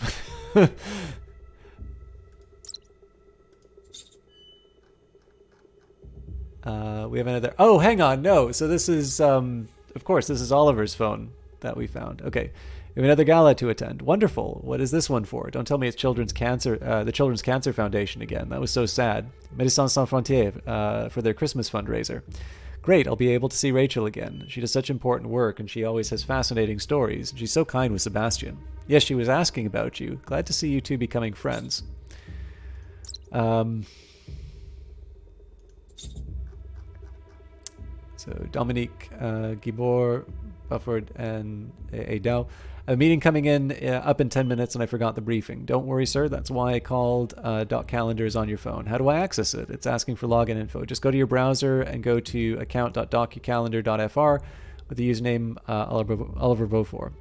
S1: We have another. Oh, hang on. No. So this is, of course, this is Oliver's phone that we found. Okay. We have another gala to attend. Wonderful. What is this one for? Don't tell me it's the Children's Cancer Foundation again. That was so sad. Médecins Sans Frontières for their Christmas fundraiser. Great, I'll be able to see Rachel again. She does such important work, and she always has fascinating stories. She's so kind with Sebastian. Yes, she was asking about you. Glad to see you two becoming friends. So Dominique, Gibor, Bufford, and Adele. A meeting coming in up in 10 minutes, and I forgot the briefing. Don't worry, sir. That's why I called Doc Calendars on your phone. How do I access it? It's asking for login info. Just go to your browser and go to account.docucalendar.fr with the username Oliver Beaufort.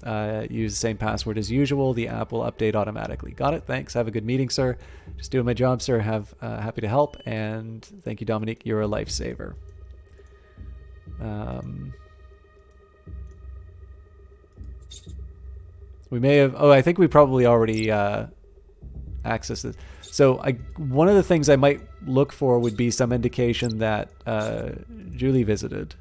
S1: Use the same password as usual. The app will update automatically. Got it? Thanks. Have a good meeting, sir. Just doing my job, sir. Happy to help. And thank you, Dominique. You're a lifesaver. We may have... Oh, I think we probably already accessed this. So one of the things I might look for would be some indication that Julie visited.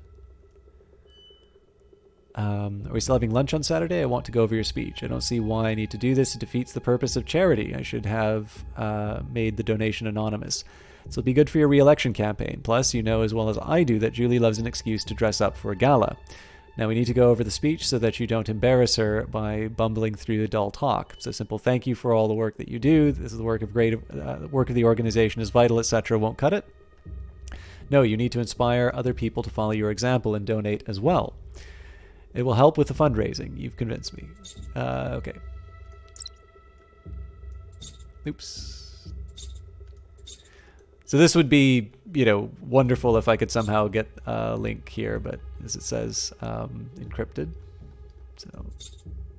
S1: Are we still having lunch on Saturday? I want to go over your speech. I don't see why I need to do this. It defeats the purpose of charity. I should have made the donation anonymous. This will be good for your re-election campaign. Plus, you know as well as I do that Julie loves an excuse to dress up for a gala. Now we need to go over the speech so that you don't embarrass her by bumbling through the dull talk. So simple thank you for all the work that you do. This is the work of the organization is vital, etc. Won't cut it. No, you need to inspire other people to follow your example and donate as well. It will help with the fundraising. You've convinced me. Okay. Oops. So this would be, wonderful if I could somehow get a link here, but as it says, encrypted. So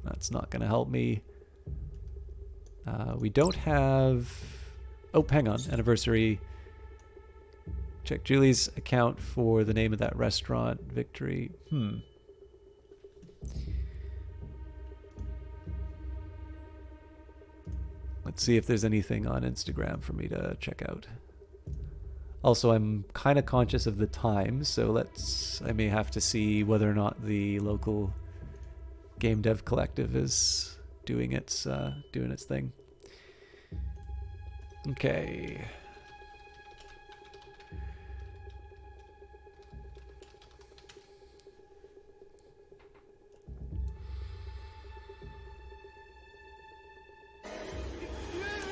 S1: that's not going to help me. We don't have... Oh, hang on. Anniversary. Check Julie's account for the name of that restaurant. Victory. Let's see if there's anything on Instagram for me to check out. Also, I'm kind of conscious of the time, so I may have to see whether or not the local game dev collective is doing its thing. Okay.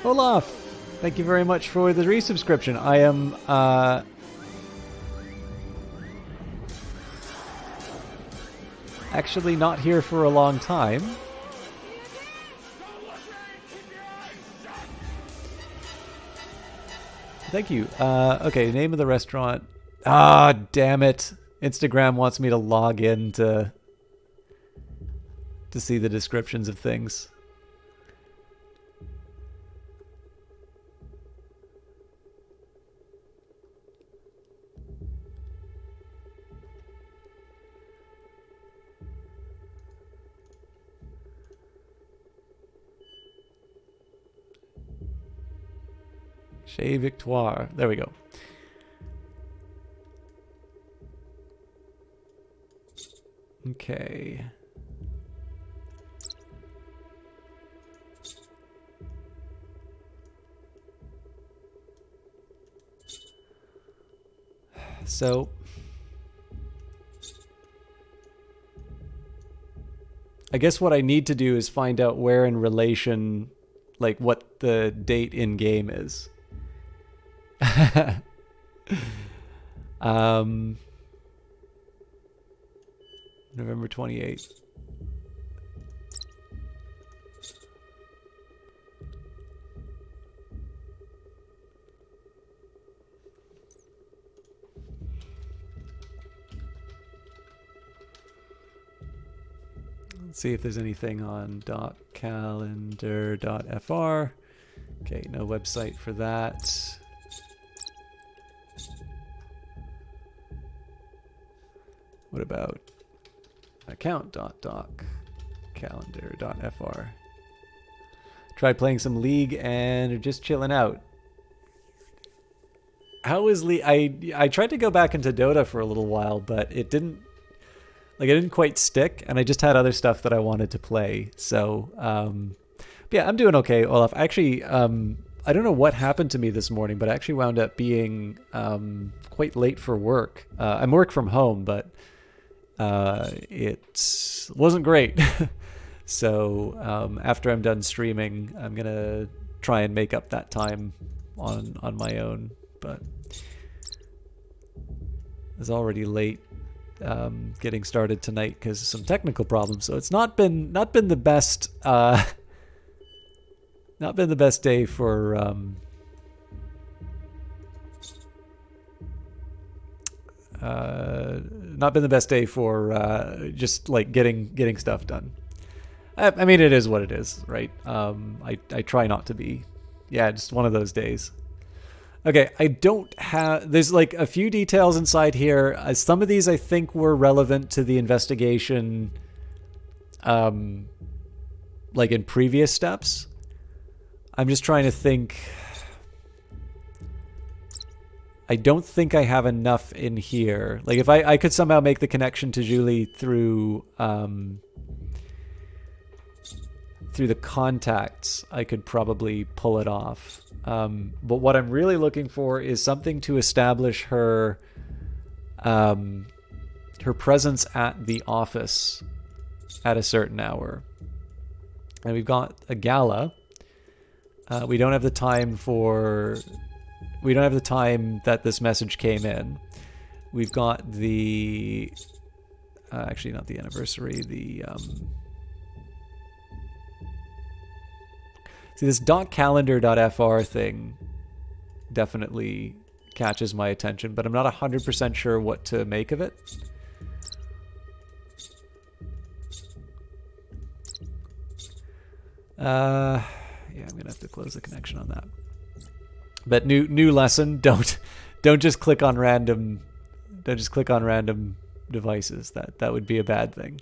S1: Olaf, thank you very much for the resubscription. I am actually not here for a long time. Thank you. Okay, name of the restaurant. Ah, damn it. Instagram wants me to log in to see the descriptions of things. Chez Victoire. There we go. Okay. So I guess what I need to do is find out where in relation, like what the date in game is. November 28th. Let's see if there's anything on .calendar.fr. Okay, no website for that. What about account.calendar.fr? Tried playing some League and are just chilling out. How is League? I tried to go back into Dota for a little while, but it didn't Like I didn't quite stick, and I just had other stuff that I wanted to play. So but yeah, I'm doing okay, Olaf. Actually, I don't know what happened to me this morning, but I actually wound up being quite late for work. I'm work from home, but it wasn't great. So after I'm done streaming, I'm gonna try and make up that time on my own. But it's already late getting started tonight because of some technical problems. So it's not been the best not been the best day for not been the best day for just like getting stuff done. I mean, it is what it is, right? I try not to be. Yeah, just one of those days. Okay, I don't have. There's like a few details inside here. Some of these I think were relevant to the investigation, like in previous steps. I'm just trying to think. I don't think I have enough in here. Like if I could somehow make the connection to Julie through the contacts, I could probably pull it off. But what I'm really looking for is something to establish her her presence at the office at a certain hour. And we've got a gala. We don't have the time that this message came in. We've got the actually not the anniversary, the see, this .calendar.fr thing definitely catches my attention, but I'm not 100% sure what to make of it. Yeah, I'm gonna have to close the connection on that. But new lesson: don't just click on random devices. That would be a bad thing.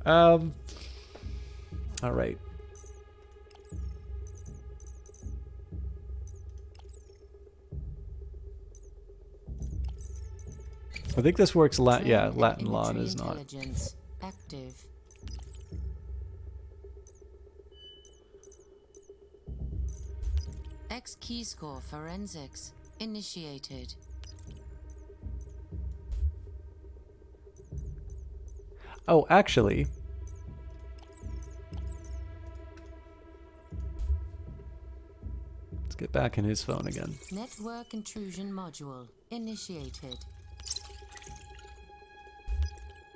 S1: All right. I think this works. Latin lawn is not.
S2: Active. X key score forensics initiated.
S1: Oh, actually, let's get back in his phone again.
S2: Network intrusion module initiated.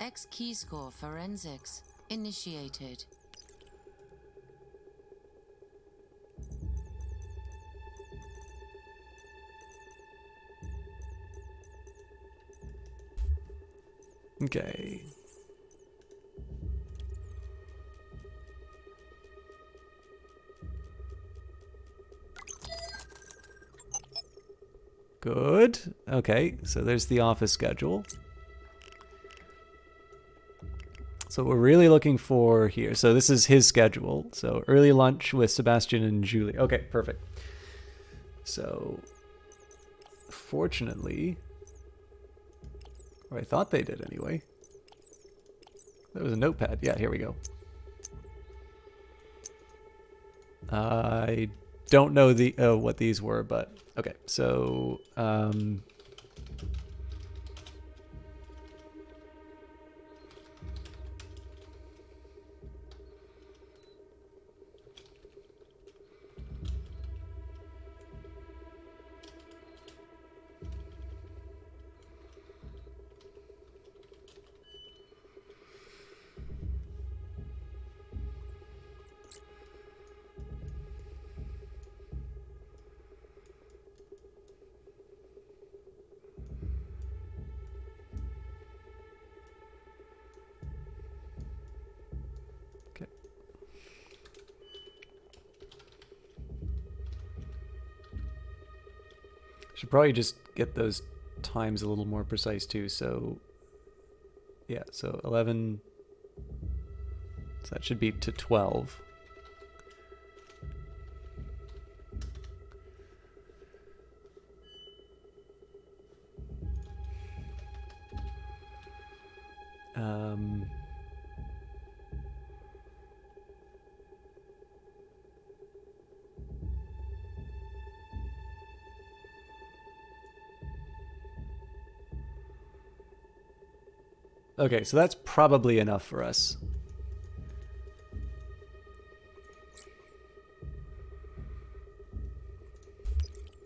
S2: X key score forensics initiated.
S1: Okay. Good. Okay, so there's the office schedule. So we're really looking for here. So this is his schedule. So early lunch with Sebastian and Julie. Okay, perfect. So fortunately, or I thought they did anyway. There was a notepad. Yeah, here we go. I don't know what these were, but okay. So should probably just get those times a little more precise too. So yeah, so 11, so that should be to 12. Um, okay, so that's probably enough for us.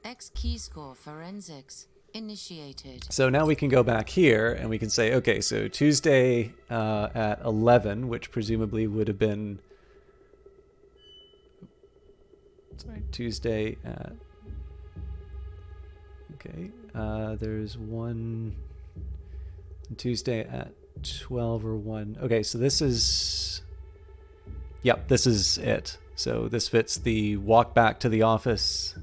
S2: X key score forensics initiated.
S1: So now we can go back here and we can say, okay, so Tuesday at 11, which presumably would have been, sorry, Tuesday at, okay, there's one, Tuesday at 12 or 1. Okay, so this is, yep, this is it. So this fits the walk back to the office.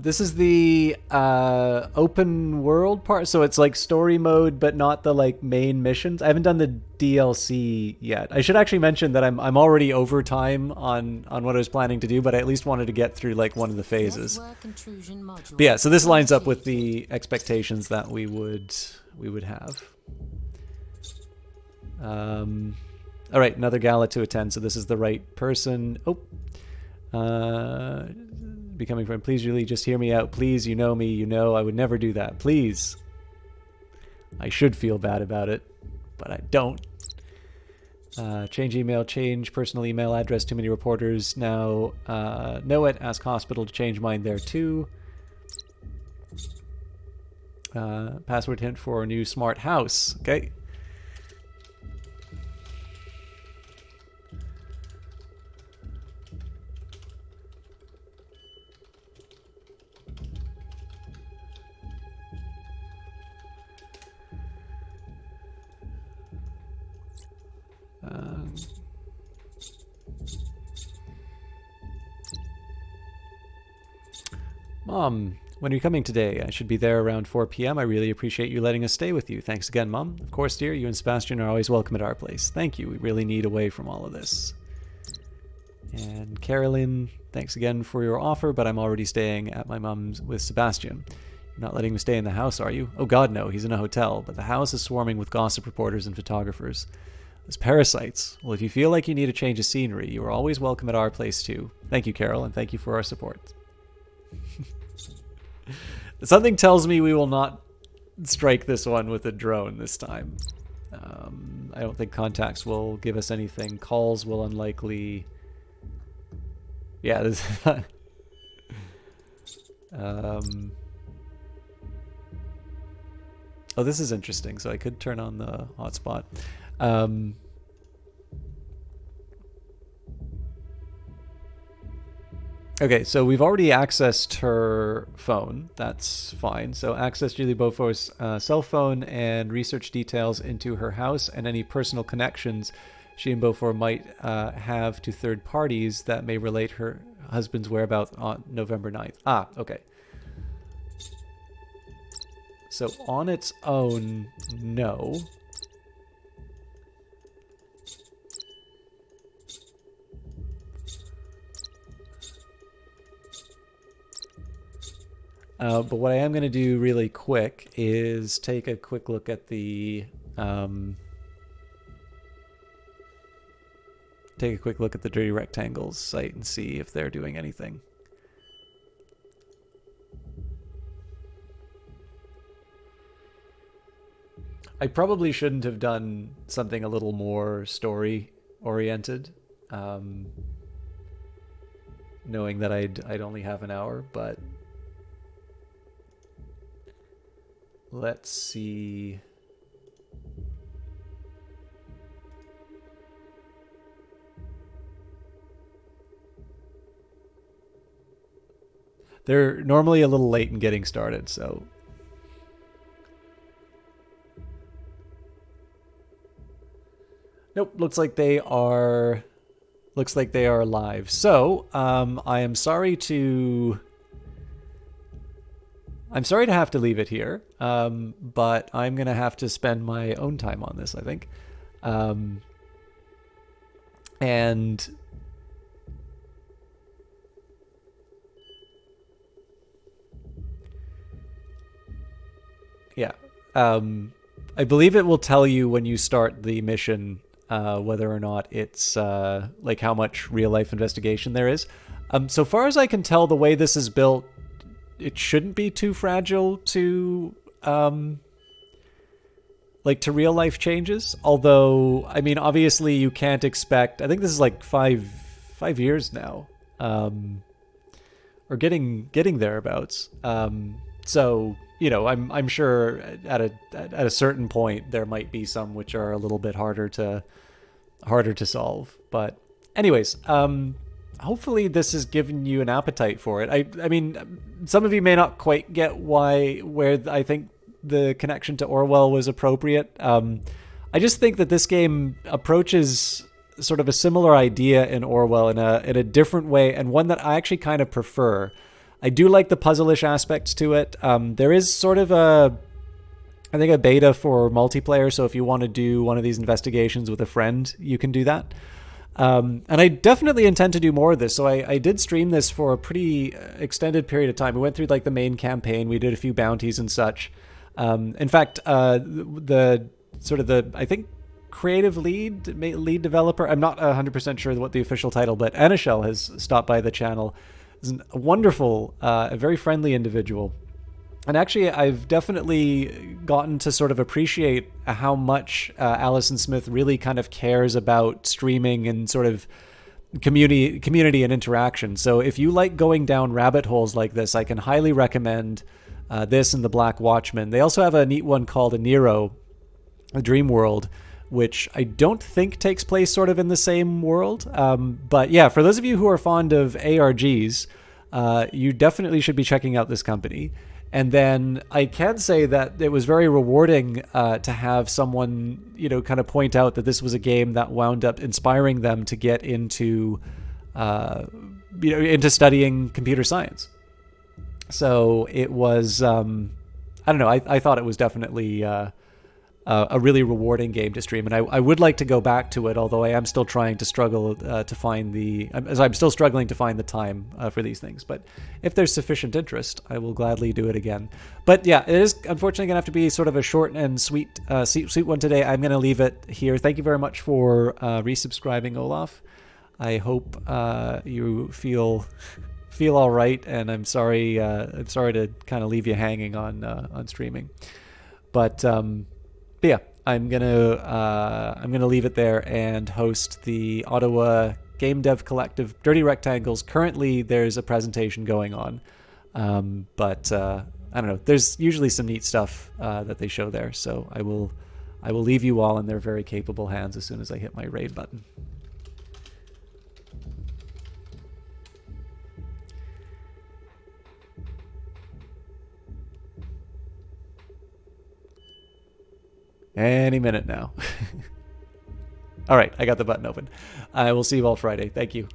S1: This is the open world part, so it's like story mode, but not the like main missions. I haven't done the DLC yet. I should actually mention that I'm already over time on what I was planning to do, but I at least wanted to get through like one of the phases. But yeah, so this lines up with the expectations that we would have. All right, another gala to attend, so this is the right person. Becoming friend. Please, really, just hear me out. Please, you know me. You know I would never do that. Please. I should feel bad about it, but I don't. Change email, change personal email address. Too many reporters now know it. Ask hospital to change mine there too. Password hint for a new smart house. Okay. Mom, when are you coming today? I should be there around 4 p.m. I really appreciate you letting us stay with you. Thanks again, Mom. Of course, dear, you and Sebastian are always welcome at our place. Thank you. We really need away from all of this. And Carolyn, thanks again for your offer, but I'm already staying at my mom's with Sebastian. You're not letting me stay in the house, are you? Oh God, no. He's in a hotel, but the house is swarming with gossip reporters and photographers. There's parasites. Well, if you feel like you need a change of scenery, you are always welcome at our place too. Thank you, Carol, and thank you for our support. Something tells me we will not strike this one with a drone this time. I don't think contacts will give us anything. Calls will unlikely... Yeah, this oh, this is interesting. So I could turn on the hotspot. Okay, so we've already accessed her phone. That's fine. So access Julie Beaufort's cell phone and research details into her house and any personal connections she and Beaufort might have to third parties that may relate her husband's whereabouts on November 9th. Ah, okay. So on its own, no. But what I am going to do really quick is take a quick look at the Dirty Rectangles site and see if they're doing anything. I probably shouldn't have done something a little more story oriented, knowing that I'd only have an hour, but let's see. They're normally a little late in getting started, so. Nope, looks like they are live. So, I am sorry to have to leave it here, but I'm going to have to spend my own time on this, I think. And yeah, I believe it will tell you when you start the mission whether or not it's like how much real life investigation there is. So far as I can tell, the way this is built, it shouldn't be too fragile to like to real life changes. Although, I mean, obviously you can't expect. I think this is like five years now, or getting thereabouts. So you know, I'm sure at a certain point there might be some which are a little bit harder to solve. But anyways, hopefully this has given you an appetite for it. I mean, some of you may not quite get where I think the connection to Orwell was appropriate. I just think that this game approaches sort of a similar idea in Orwell in a different way, and one that I actually kind of prefer. I do like the puzzle-ish aspects to it. There is sort of I think a beta for multiplayer, so if you want to do one of these investigations with a friend, you can do that. And I definitely intend to do more of this. So I did stream this for a pretty extended period of time. We went through like the main campaign. We did a few bounties and such. In fact, the I think creative lead developer, I'm not 100% sure what the official title, but Anishel has stopped by the channel. He's a wonderful, a very friendly individual. And actually, I've definitely gotten to sort of appreciate how much Alison Smith really kind of cares about streaming and sort of community and interaction. So if you like going down rabbit holes like this, I can highly recommend this and The Black Watchman. They also have a neat one called A Nero, A Dream World, which I don't think takes place sort of in the same world. But yeah, for those of you who are fond of ARGs, you definitely should be checking out this company. And then I can say that it was very rewarding to have someone, you know, kind of point out that this was a game that wound up inspiring them to get into, into studying computer science. So it was, I don't know, I thought it was definitely a really rewarding game to stream, and I would like to go back to it, although I am still trying to struggle to find I'm still struggling to find the time for these things. But if there's sufficient interest, I will gladly do it again. But yeah, it is unfortunately going to have to be sort of a short and sweet one today. I'm going to leave it here. Thank you very much for resubscribing, Olaf. I hope you feel all right, and I'm sorry to kind of leave you hanging on streaming, but yeah, I'm gonna leave it there and host the Ottawa Game Dev Collective Dirty Rectangles. Currently, there's a presentation going on, but I don't know. There's usually some neat stuff that they show there, so I will leave you all in their very capable hands as soon as I hit my raid button. Any minute now. All right, I got the button open. I will see you all Friday. Thank you.